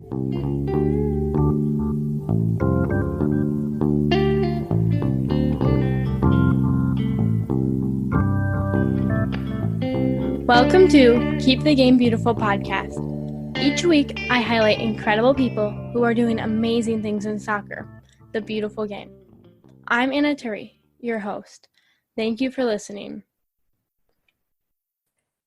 Welcome to Keep the Game Beautiful podcast. Each week, I highlight incredible people who are doing amazing things in soccer, the beautiful game. I'm Anna Turi, your host. Thank you for listening.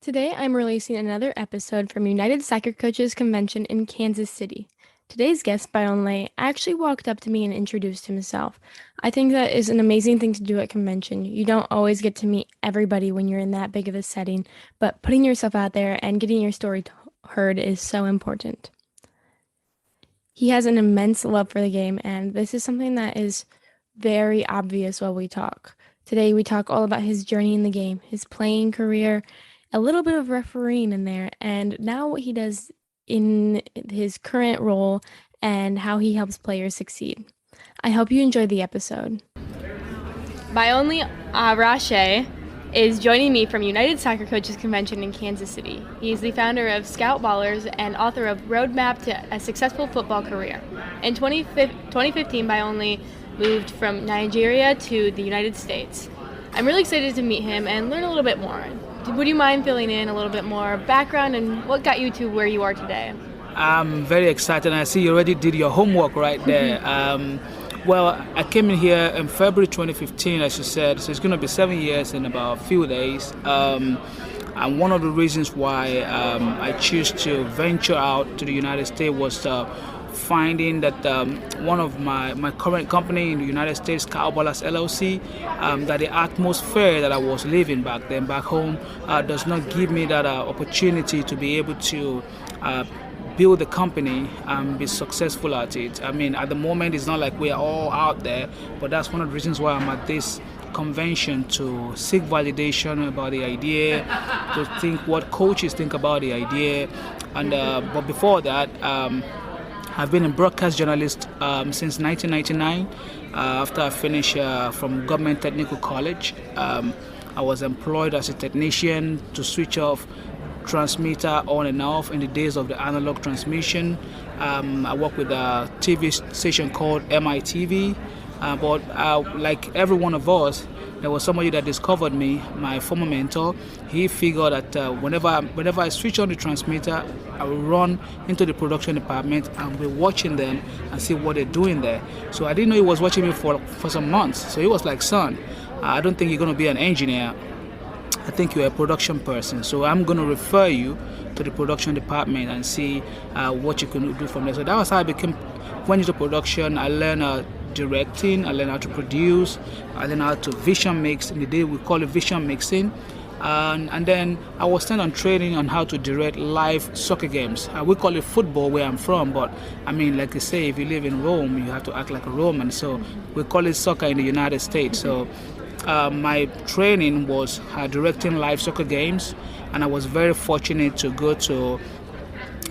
Today, I'm releasing another episode from United Soccer Coaches Convention in Kansas City. Today's guest, Bayonle, actually walked up to me and introduced himself. I think that is an amazing thing to do at convention. You don't always get to meet everybody when you're in that big of a setting, but putting yourself out there and getting your story heard is so important. He has an immense love for the game, and this is something that is very obvious while we talk. Today, we talk all about his journey in the game, his playing career, a little bit of refereeing in there, and now what he does in his current role and how he helps players succeed. I hope you enjoyed the episode. Bayonle Arashi is joining me from United Soccer Coaches Convention in Kansas City. He is the founder of ScoutBallers and author of Roadmap to a Successful Football Career. In 2015, Bayonle moved from Nigeria to the United States. I'm really excited to meet him and learn a little bit more. Would you mind filling in a little bit more background and what got you to where you are today? I'm very excited. I see you already did your homework right there. Well, I came in here in February 2015, as you said, so it's going to be 7 years in about a few days. And one of the reasons why I choose to venture out to the United States was finding that one of my current company in the United States, ScoutBallers LLC, that the atmosphere that I was living back home does not give me that opportunity to be able to build the company and be successful at it. I mean, at the moment, it's not like we are all out there, but that's one of the reasons why I'm at this convention, to seek validation about the idea, to think what coaches think about the idea. And but before that, I've been a broadcast journalist since 1999. After I finished from Government Technical College, I was employed as a technician to switch off transmitter on and off in the days of the analog transmission. I worked with a TV station called MITV, but like every one of us, there was somebody that discovered me, my former mentor. He figured that whenever I switch on the transmitter, I will run into the production department and be watching them and see what they're doing there. So I didn't know he was watching me for some months. So he was like, son, I don't think you're going to be an engineer. I think you're a production person. So I'm going to refer you to the production department and see what you can do from there. So that was how I went into production. I learned directing, I learned how to produce, I learned how to vision mix. In the day we call it vision mixing. And then I was sent on training on how to direct live soccer games. We call it football where I'm from, but I mean, like you say, if you live in Rome, you have to act like a Roman. So we call it soccer in the United States. So my training was directing live soccer games, and I was very fortunate to go to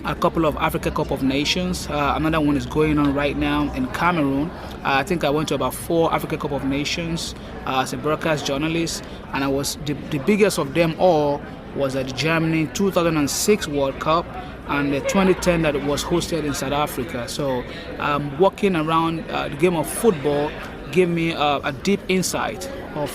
a couple of Africa Cup of Nations. Another one is going on right now in Cameroon. I think I went to about 4 Africa Cup of Nations as a broadcast journalist, and I was the biggest of them all was at the Germany 2006 World Cup and the 2010 that was hosted in South Africa. So walking around the game of football gave me a deep insight of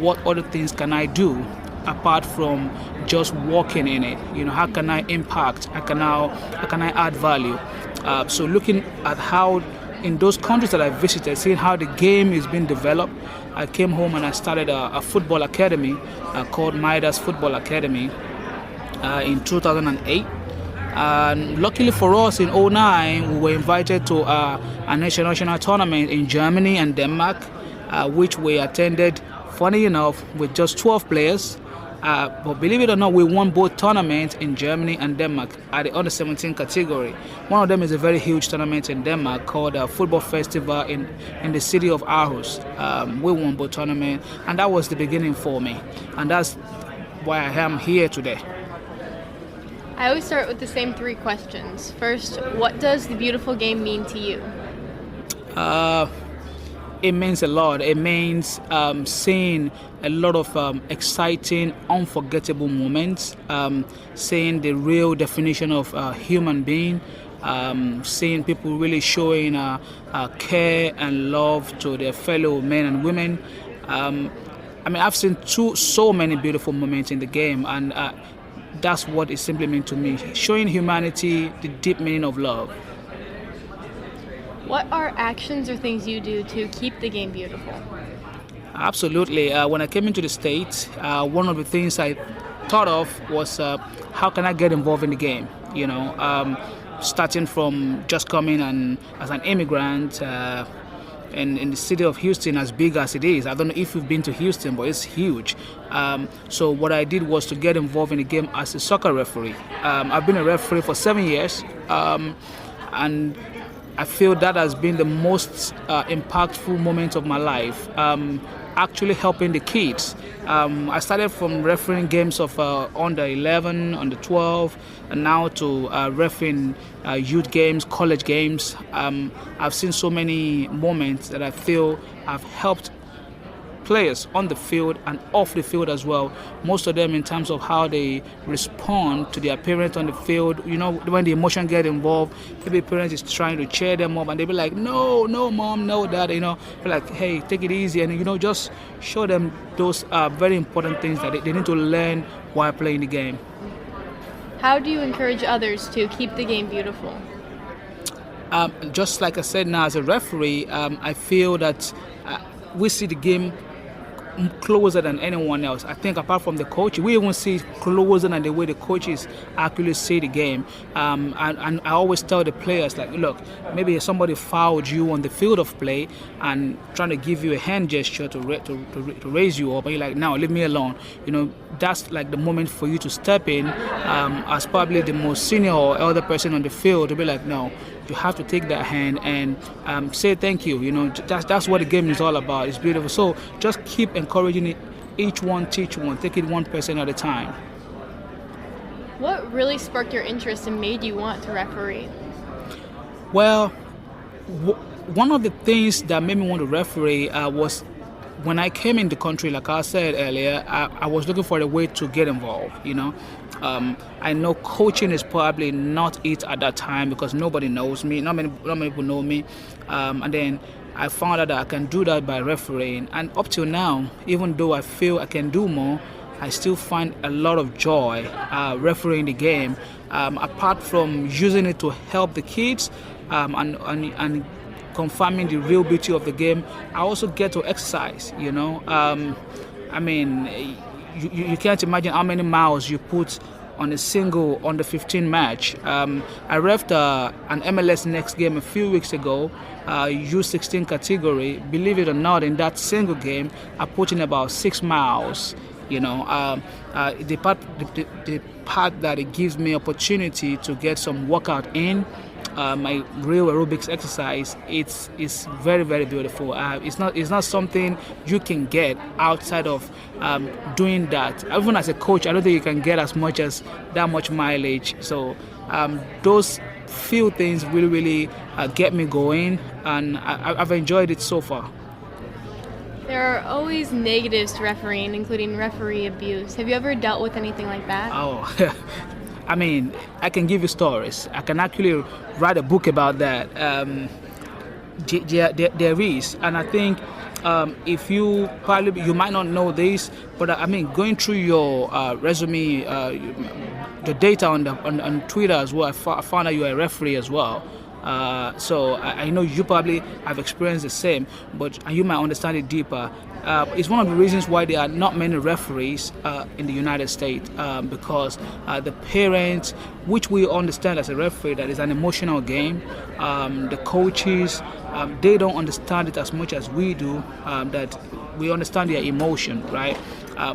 what other things can I do apart from just walking in it. You know, how can I impact? How can I add value? So looking at how in those countries that I visited, seeing how the game is being developed, I came home and I started a football academy called Midas Football Academy in 2008. And luckily for us, in 2009, we were invited to a national tournament in Germany and Denmark, which we attended, funny enough, with just 12 players. But believe it or not, we won both tournaments in Germany and Denmark at the under-17 category. One of them is a very huge tournament in Denmark called a Football Festival in the city of Aarhus. We won both tournaments, and that was the beginning for me. And that's why I am here today. I always start with the same 3 questions. First, what does the beautiful game mean to you? It means a lot. It means seeing a lot of exciting, unforgettable moments, seeing the real definition of a human being, seeing people really showing care and love to their fellow men and women. I've seen so many beautiful moments in the game, and that's what it simply means to me, showing humanity the deep meaning of love. What are actions or things you do to keep the game beautiful? Absolutely. When I came into the States, one of the things I thought of was how can I get involved in the game? Starting from just coming and as an immigrant in the city of Houston, as big as it is. I don't know if you've been to Houston, but it's huge. So what I did was to get involved in the game as a soccer referee. I've been a referee for 7 years, and I feel that has been the most impactful moment of my life. Actually helping the kids. I started from refereeing games of under 11, under 12, and now to refereeing youth games, college games. I've seen so many moments that I feel have helped players on the field and off the field as well. Most of them in terms of how they respond to their parents on the field. When the emotion get involved, maybe parents is trying to cheer them up and they be like, no, mom, no, dad, be like, hey, take it easy, and just show them those very important things that they need to learn while playing the game. How do you encourage others to keep the game beautiful? Just like I said now, as a referee, I feel that we see the game closer than anyone else. I think apart from the coach, we even see closer than the way the coaches actually see the game. And I always tell the players, like, look, maybe somebody fouled you on the field of play and trying to give you a hand gesture to raise you up, and you're like, no, leave me alone. That's like the moment for you to step in as probably the most senior or elder person on the field to be like, no, you have to take that hand and say thank you. That's what the game is all about. It's beautiful. So just keep encouraging it. Each one, teach one. Take it one person at a time. What really sparked your interest and made you want to referee? Well, one of the things that made me want to referee was when I came in the country, like I said earlier, I was looking for a way to get involved. I know coaching is probably not it at that time because nobody knows me. Not many people know me. And then I found out that I can do that by refereeing. And up till now, even though I feel I can do more, I still find a lot of joy refereeing the game. Apart from using it to help the kids and confirming the real beauty of the game, I also get to exercise. You can't imagine how many miles you put on a single under 15 match. I refed an MLS Next game a few weeks ago, U16 category. Believe it or not, in that single game, I put in about 6 miles. The part that it gives me opportunity to get some workout in. My real aerobics exercise, it's very, very beautiful. It's not something you can get outside of doing that. Even as a coach, I don't think you can get as much as that much mileage. So those few things really get me going, and I've enjoyed it so far. There are always negatives to refereeing, including referee abuse. Have you ever dealt with anything like that? Oh, I can give you stories. I can actually write a book about that. There is, and I think if you might not know this, but going through your resume, the data on Twitter as well, I found out you're a referee as well. So I know you probably have experienced the same, but you might understand it deeper. It's one of the reasons why there are not many referees in the United States, because the parents, which we understand as a referee, that is an emotional game. The coaches, they don't understand it as much as we do, that we understand their emotion, right?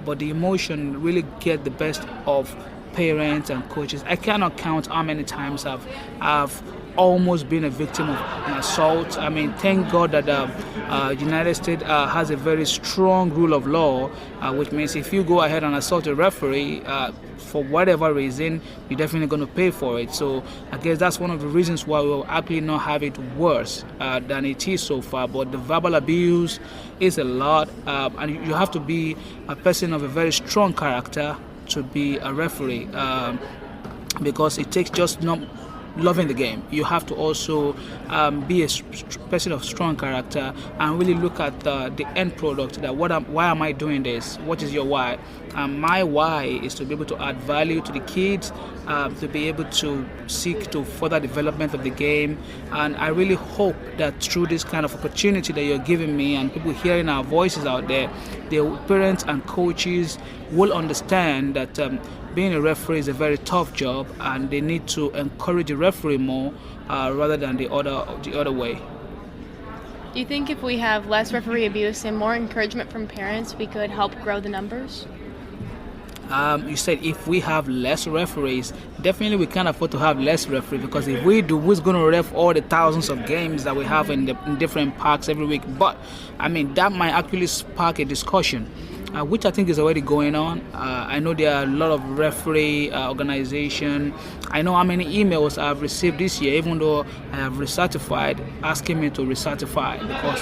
But the emotion really get the best of parents and coaches. I cannot count how many times I've almost been a victim of an assault. Thank God that the United States has a very strong rule of law, which means if you go ahead and assault a referee, for whatever reason, you're definitely going to pay for it. So I guess that's one of the reasons why we'll actually not have it worse than it is so far. But the verbal abuse is a lot, and you have to be a person of a very strong character to be a referee, because it takes just not loving the game. You have to also be a person of strong character and really look at the end product. That why am I doing this? What is your why? My why is to be able to add value to the kids, to be able to seek to further development of the game. And I really hope that through this kind of opportunity that you're giving me and people hearing our voices out there, the parents and coaches will understand that being a referee is a very tough job, and they need to encourage the referee more rather than the other way. Do you think if we have less referee abuse and more encouragement from parents, we could help grow the numbers? You said if we have less referees, definitely we can't afford to have less referees, because if we do, who's going to ref all the thousands of games that we have in different parks every week? But I mean, that might actually spark a discussion, which I think is already going on. I know there are a lot of referee organization. I know how many emails I've received this year, even though I have recertified, asking me to recertify, because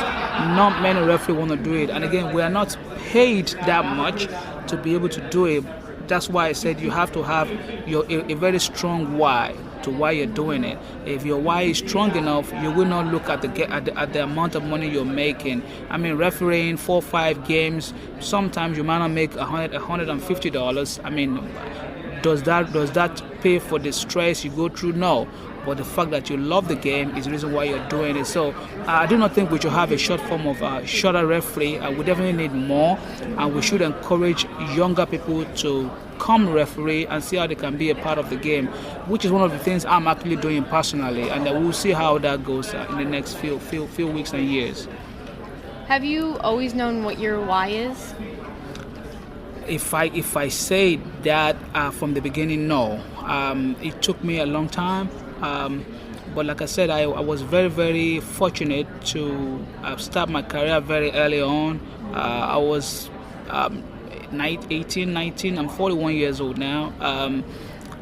not many referees want to do it. And again, we are not paid that much to be able to do it. That's why I said you have to have a very strong why to why you're doing it. If your why is strong enough, you will not look at the amount of money you're making. I mean, refereeing 4 or 5 games, sometimes you might not make $150. I mean, does that pay for the stress you go through? No. But the fact that you love the game is the reason why you're doing it. So I do not think we should have a short form of shorter referee. We definitely need more, and we should encourage younger people to come referee and see how they can be a part of the game, which is one of the things I'm actually doing personally, and we'll see how that goes in the next few weeks and years. Have you always known what your why is? If I say that from the beginning, no. It took me a long time. But like I said, I was very, very fortunate to start my career very early on. I was 18, 19, I'm 41 years old now.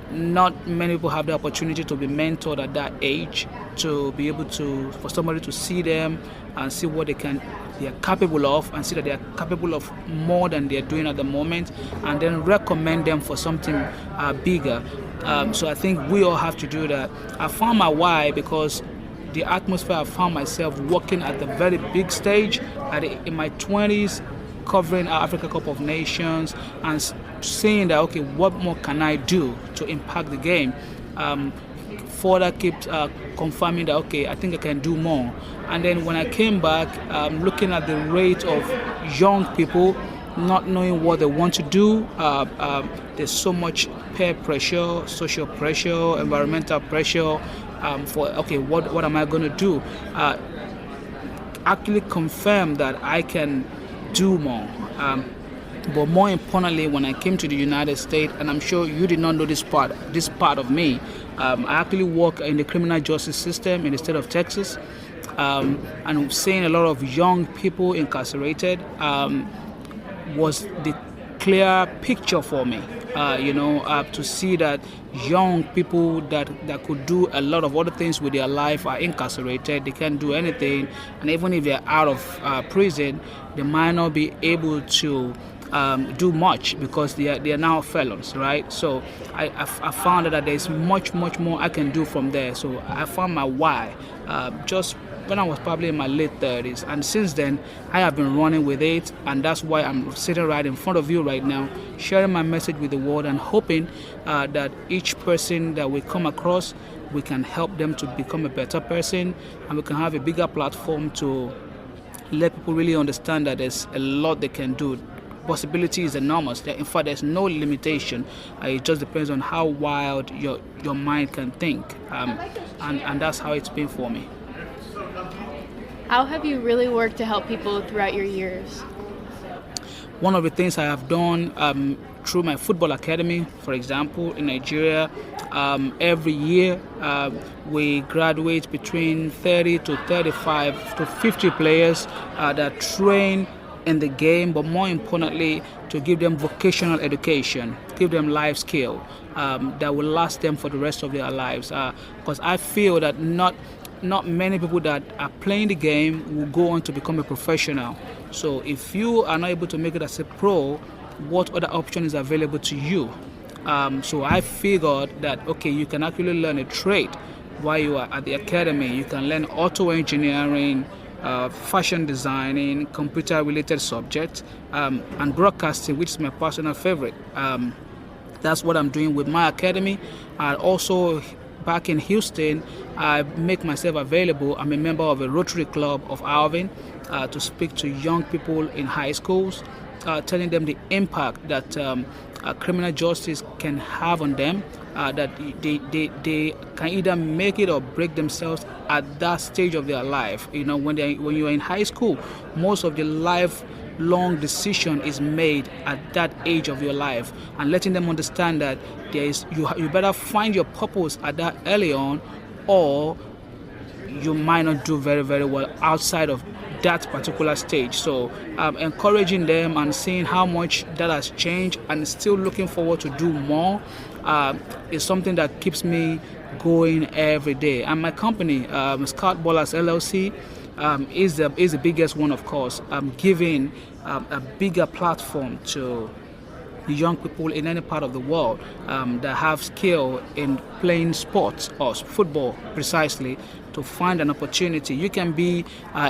Not many people have the opportunity to be mentored at that age, to be able to, for somebody to see them and see what they are capable of, and see that they are capable of more than they are doing at the moment, and then recommend them for something bigger. So I think we all have to do that. I found my why because the atmosphere I found myself working at the very big stage in my 20s, covering our Africa Cup of Nations, and saying that, okay, what more can I do to impact the game? Further kept confirming that, okay, I think I can do more. And then when I came back, looking at the rate of young people not knowing what they want to do, there's so much peer pressure, social pressure, environmental pressure for, okay, what am I going to do? Actually confirm that I can do more. But more importantly, when I came to the United States, and I'm sure you did not know this part of me, I actually work in the criminal justice system in the state of Texas, and seeing a lot of young people incarcerated was the clear picture for me. To see that young people that could do a lot of other things with their life are incarcerated. They can't do anything, and even if they're out of prison, they might not be able to do much because they are now felons, right? So I found that there's much more I can do from there. So I found my why just when I was probably in my late 30s, and since then I have been running with it, and that's why I'm sitting right in front of you right now, sharing my message with the world, and hoping that each person that we come across, we can help them to become a better person, and we can have a bigger platform to let people really understand that there's a lot they can do. Possibility is enormous. In fact, there's no limitation. It just depends on how wild your mind can think, and that's how it's been for me. How have you really worked to help people throughout your years? One of the things I have done through my football academy, for example, in Nigeria, every year we graduate between 30 to 35 to 50 players that train in the game, but more importantly, to give them vocational education, give them life skill that will last them for the rest of their lives. Because I feel that not many people that are playing the game will go on to become a professional. So if you are not able to make it as a pro, what other option is available to you? So I figured that, okay, you can actually learn a trade while you are at the academy. You can learn auto engineering, fashion designing, computer-related subjects, and broadcasting, which is my personal favorite. That's what I'm doing with my academy. Also, back in Houston, I make myself available. I'm a member of a Rotary Club of Alvin to speak to young people in high schools, telling them the impact that criminal justice can have on them, that they can either make it or break themselves at that stage of their life. You know, when you're in high school, most of the lifelong decision is made at that age of your life, and letting them understand that you better find your purpose at that early on, or you might not do very, very well outside of that particular stage. So encouraging them and seeing how much that has changed and still looking forward to do more is something that keeps me going every day. And my company, ScoutBallers LLC, is the biggest one, of course, giving a bigger platform to young people in any part of the world that have skill in playing sports or football precisely, to find an opportunity. You can be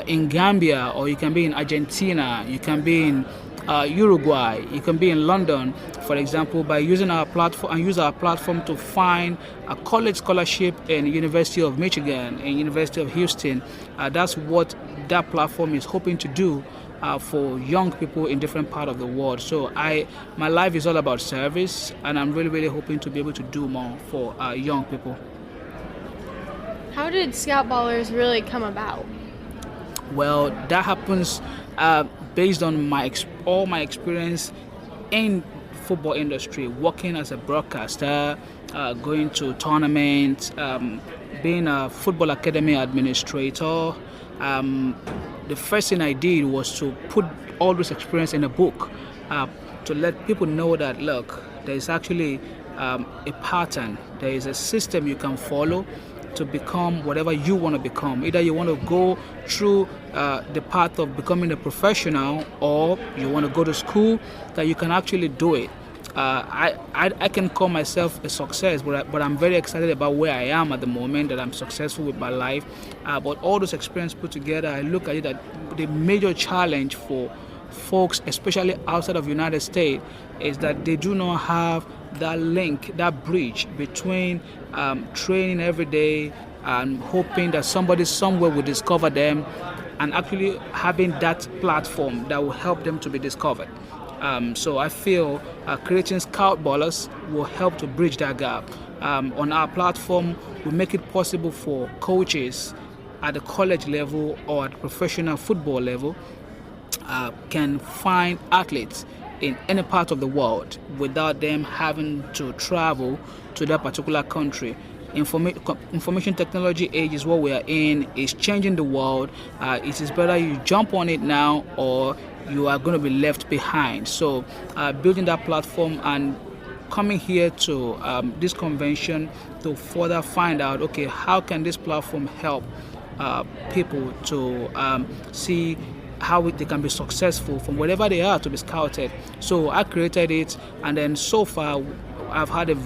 in Gambia, or you can be in Argentina, you can be in Uruguay, you can be in London, for example, by using our platform, and use our platform to find a college scholarship in University of Michigan and University of Houston. That's what that platform is hoping to do for young people in different parts of the world. So my life is all about service, and I'm really, really hoping to be able to do more for young people. How did ScoutBallers really come about? Well, that happens based on all my experience in football industry, working as a broadcaster, going to tournaments, being a football academy administrator. The first thing I did was to put all this experience in a book, to let people know that, look, there is actually a pattern, there is a system you can follow to become whatever you want to become. Either you want to go through the path of becoming a professional, or you want to go to school, that you can actually do it. I can call myself a success, but I'm very excited about where I am at the moment, that I'm successful with my life. But all those experience put together, I look at it that the major challenge for folks, especially outside of the United States, is that they do not have that link, that bridge between training every day and hoping that somebody somewhere will discover them, and actually having that platform that will help them to be discovered. So I feel creating ScoutBallers will help to bridge that gap. On our platform, we make it possible for coaches at the college level or at professional football level can find athletes in any part of the world without them having to travel to that particular country. Information technology age is what we are in. It's changing the world. It is better you jump on it now, or you are going to be left behind. So building that platform and coming here to this convention to further find out, okay, how can this platform help people to see how they can be successful from wherever they are to be scouted. So I created it, and then so far I've had a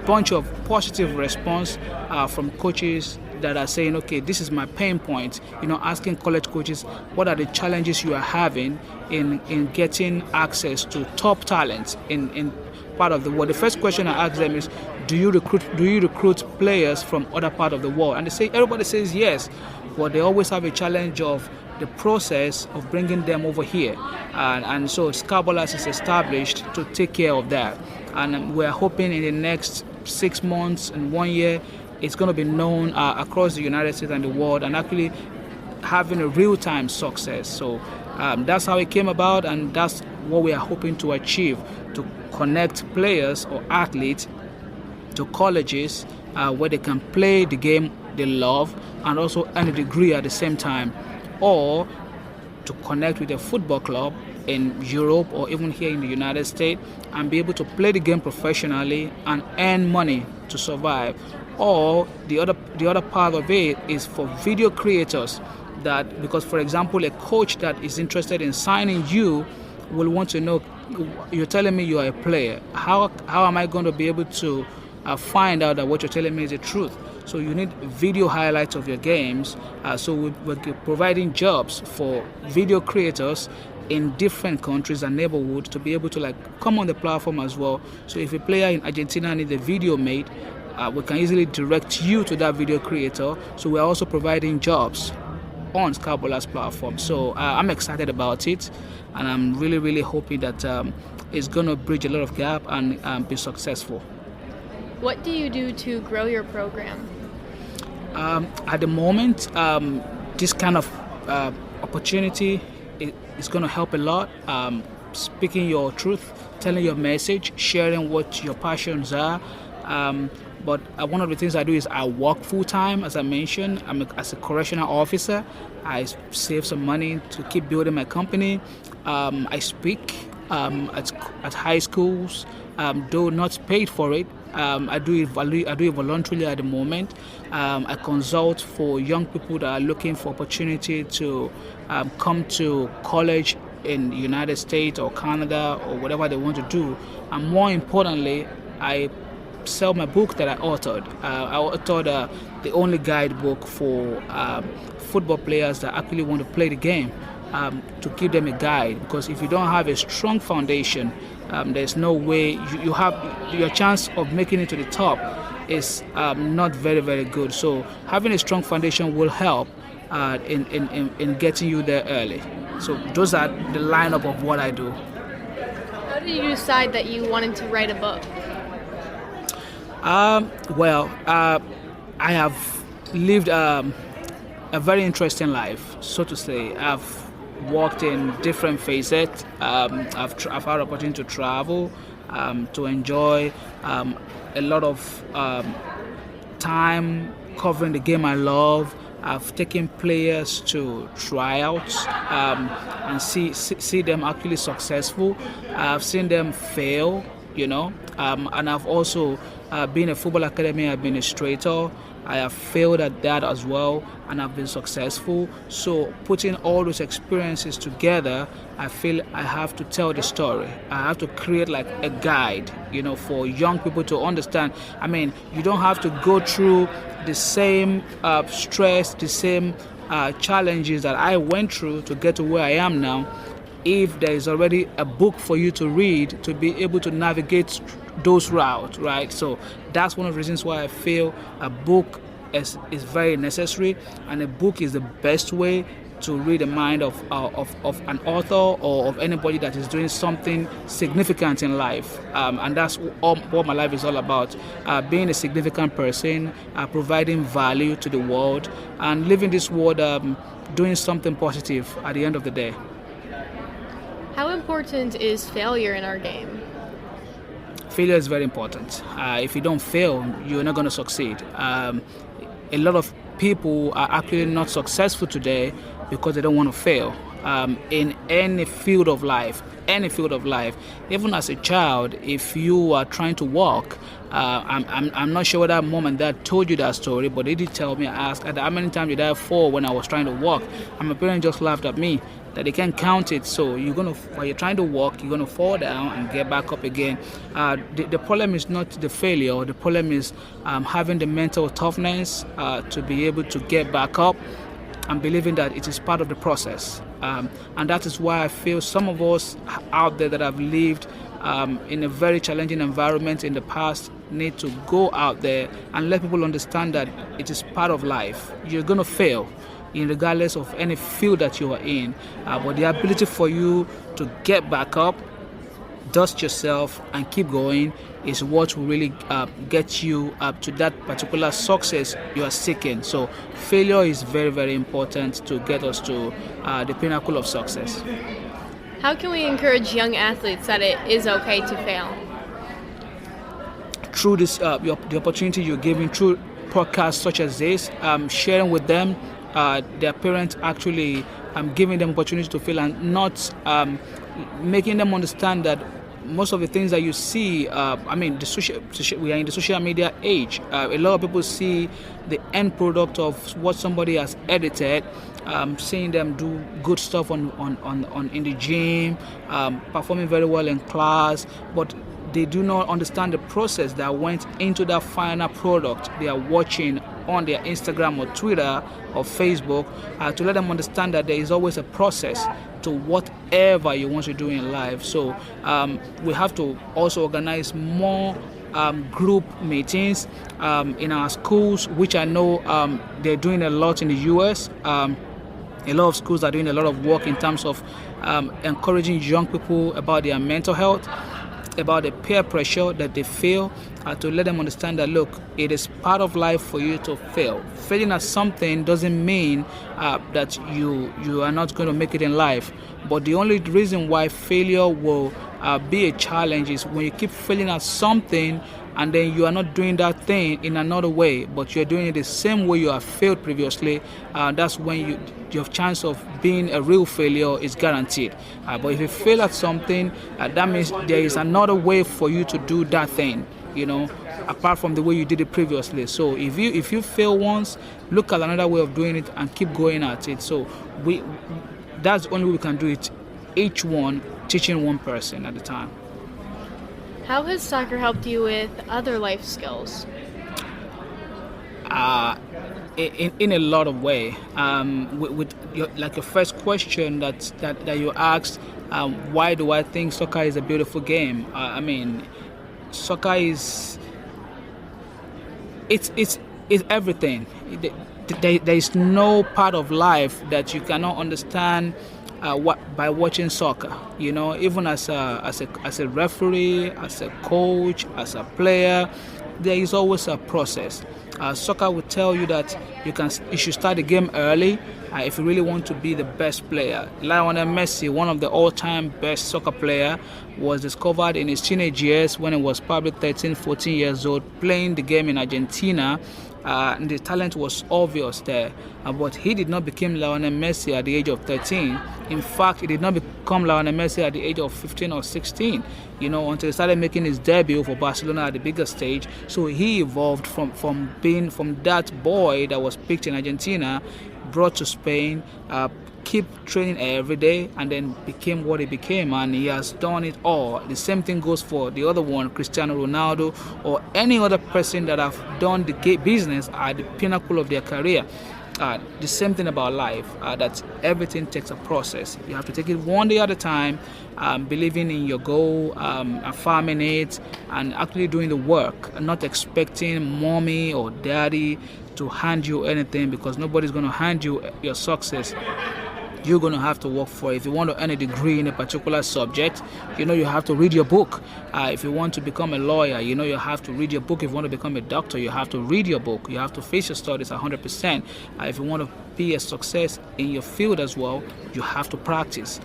bunch of positive response from coaches that are saying, okay, this is my pain point. Asking college coaches, what are the challenges you are having in getting access to top talent in part of the world? The first question I ask them is, do you recruit players from other part of the world? And everybody says yes, but they always have a challenge of the process of bringing them over here, and so ScoutBallers is established to take care of that, and we're hoping in the next 6 months and 1 year it's going to be known across the United States and the world, and actually having a real-time success. So that's how it came about, and that's what we are hoping to achieve, to connect players or athletes to colleges where they can play the game they love and also earn a degree at the same time, or to connect with a football club in Europe or even here in the United States and be able to play the game professionally and earn money to survive. Or the other part of it is for video creators, that because, for example, a coach that is interested in signing you will want to know, you're telling me you are a player, how am I going to be able to find out that what you're telling me is the truth? So you need video highlights of your games. So we're providing jobs for video creators in different countries and neighborhoods to be able to come on the platform as well. So if a player in Argentina needs a video made, we can easily direct you to that video creator. So we're also providing jobs on ScoutBallers platform. So I'm excited about it, and I'm really hoping that it's going to bridge a lot of gap and be successful. What do you do to grow your program? At the moment, this kind of opportunity is going to help a lot. Speaking your truth, telling your message, sharing what your passions are. But one of the things I do is I work full time, as I mentioned. As a correctional officer. I save some money to keep building my company. I speak at high schools, though not paid for it. I do it voluntarily at the moment. I consult for young people that are looking for opportunity to come to college in the United States or Canada or whatever they want to do. And more importantly, I sell my book that I authored. I authored the only guidebook for football players that actually want to play the game, to give them a guide. Because if you don't have a strong foundation, there's no way you have your chance of making it to the top is not very good. So having a strong foundation will help in getting you there early. So those are the lineup of what I do. How did you decide that you wanted to write a book? I have lived a very interesting life, so to say. I've worked in different facets. I've had opportunity to travel, to enjoy a lot of time covering the game I love. I've taken players to tryouts and see them actually successful. I've seen them fail, and I've also been a football academy administrator. I have failed at that as well, and I've been successful. So putting all those experiences together, I feel I have to tell the story. I have to create like a guide, for young people to understand. I mean, you don't have to go through the same stress, the same challenges that I went through to get to where I am now. If there is already a book for you to read to be able to navigate those routes, right? So that's one of the reasons why I feel a book is very necessary, and a book is the best way to read the mind of an author or of anybody that is doing something significant in life. And that's what my life is all about, being a significant person, providing value to the world, and living this world doing something positive at the end of the day. How important is failure in our game? Failure is very important. If you don't fail, you're not going to succeed. A lot of people are actually not successful today because they don't want to fail. In any field of life, even as a child, if you are trying to walk, I'm not sure whether mom and dad told you that story, but they did tell me. I asked, how many times did I fall when I was trying to walk? And my parents just laughed at me that they can't count it. So while you're trying to walk, you're gonna fall down and get back up again. The problem is not the failure. The problem is having the mental toughness to be able to get back up and believing that it is part of the process. And that is why I feel some of us out there that have lived in a very challenging environment in the past need to go out there and let people understand that it is part of life. You're going to fail regardless of any field that you are in, but the ability for you to get back up, dust yourself and keep going is what will really get you up to that particular success you are seeking. So failure is very important to get us to the pinnacle of success. How can we encourage young athletes that it is okay to fail? Through this, the opportunity you're giving, through podcasts such as this, sharing with them, their parents actually giving them opportunity to fail, and not making them understand that most of the things that you see, we are in the social media age. A lot of people see the end product of what somebody has edited, seeing them do good stuff in the gym, performing very well in class, but they do not understand the process that went into that final product they are watching on their Instagram or Twitter or Facebook, to let them understand that there is always a process to whatever you want to do in life. So we have to also organize more group meetings in our schools, which I know they're doing a lot in the US. A lot of schools are doing a lot of work in terms of encouraging young people about their mental health, about the peer pressure that they feel, to let them understand that, look, it is part of life for you to fail. Failing at something doesn't mean that you are not going to make it in life. But the only reason why failure will be a challenge is when you keep failing at something and then you are not doing that thing in another way, but you're doing it the same way you have failed previously. That's when your chance of being a real failure is guaranteed. But if you fail at something, that means there is another way for you to do that thing, apart from the way you did it previously. So if you fail once, look at another way of doing it and keep going at it. So that's the only way we can do it, each one teaching one person at a time. How has soccer helped you with other life skills? In a lot of way. With your first question that you asked, why do I think soccer is a beautiful game? I mean, soccer is it's everything. There is no part of life that you cannot understand by watching soccer. Even as a referee, as a coach, as a player, there is always a process. Soccer will tell you that you should start the game early if you really want to be the best player. Lionel Messi, one of the all-time best soccer player, was discovered in his teenage years when he was probably 13, 14 years old, playing the game in Argentina. And the talent was obvious there, but he did not become Lionel Messi at the age of 13. In fact, he did not become Lionel Messi at the age of 15 or 16, until he started making his debut for Barcelona at the bigger stage. So he evolved from that boy that was picked in Argentina, brought to Spain, keep training every day, and then became what he became, and he has done it all. The same thing goes for the other one, Cristiano Ronaldo, or any other person that have done the business at the pinnacle of their career. The same thing about life, that everything takes a process. You have to take it one day at a time, believing in your goal, farming it, and actually doing the work, not expecting mommy or daddy to hand you anything, because nobody's going to hand you your success. You're going to have to work for it. If you want to earn a degree in a particular subject, you have to read your book. If you want to become a lawyer, you have to read your book. If you want to become a doctor, you have to read your book. You have to face your studies 100%. If you want to be a success in your field as well, you have to practice.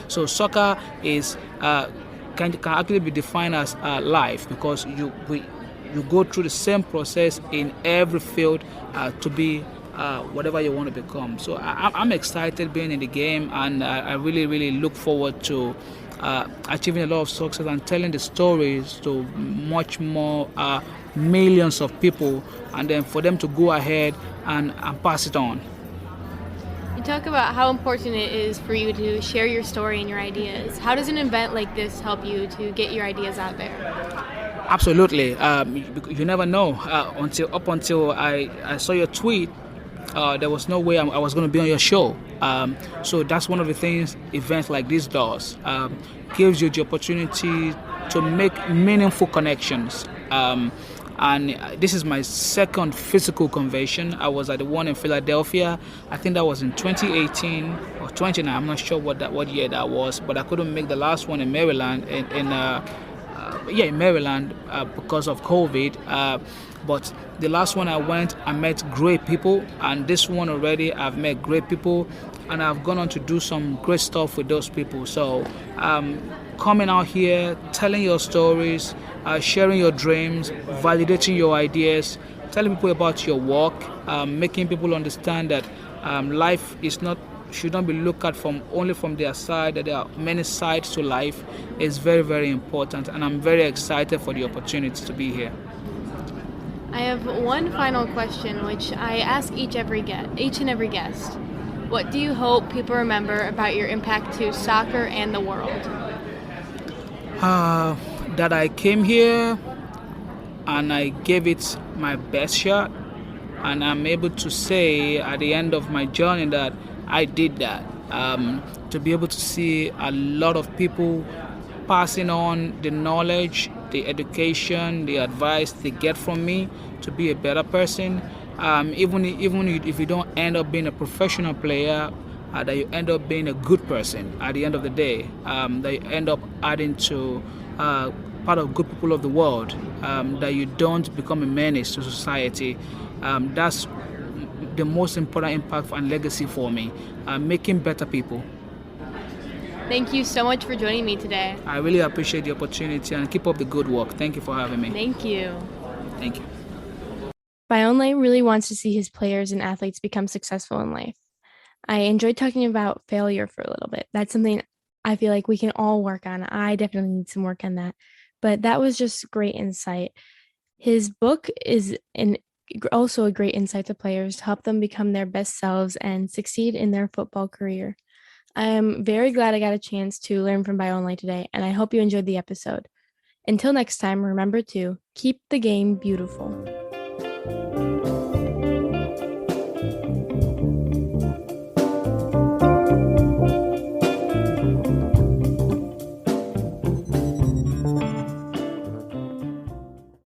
So soccer is can actually be defined as life, because you go through the same process in every field to be whatever you want to become. So I'm excited being in the game, and I really, really look forward to achieving a lot of success and telling the stories to much more millions of people, and then for them to go ahead and pass it on. You talk about how important it is for you to share your story and your ideas. How does an event like this help you to get your ideas out there? Absolutely. You never know. Until I saw your tweet, there was no way I was going to be on your show. So that's one of the things events like this does. Gives you the opportunity to make meaningful connections. And this is my second physical convention. I was at the one in Philadelphia. I think that was in 2018 or 2019. I'm not sure what year that was, but I couldn't make the last one in Maryland. In Maryland because of COVID. But the last one I went, I met great people, and this one already I've met great people, and I've gone on to do some great stuff with those people. So coming out here, telling your stories, sharing your dreams, validating your ideas, telling people about your work, making people understand that life should not be looked at only from their side, that there are many sides to life, is very, very important, and I'm very excited for the opportunity to be here. I have one final question, which I ask each and every guest. What do you hope people remember about your impact to soccer and the world? That I came here and I gave it my best shot, and I'm able to say at the end of my journey that I did that. To be able to see a lot of people passing on the knowledge, the education, the advice they get from me to be a better person. Even if you don't end up being a professional player, that you end up being a good person at the end of the day. That you end up adding to part of good people of the world. That you don't become a menace to society. That's the most important impact and legacy for me. Making better people. Thank you so much for joining me today. I really appreciate the opportunity and keep up the good work. Thank you for having me. Thank you. Thank you. Bayonle really wants to see his players and athletes become successful in life. I enjoyed talking about failure for a little bit. That's something I feel like we can all work on. I definitely need some work on that. But that was just great insight. His book is also a great insight to players to help them become their best selves and succeed in their football career. I am very glad I got a chance to learn from Bayonle today, and I hope you enjoyed the episode. Until next time, remember to keep the game beautiful.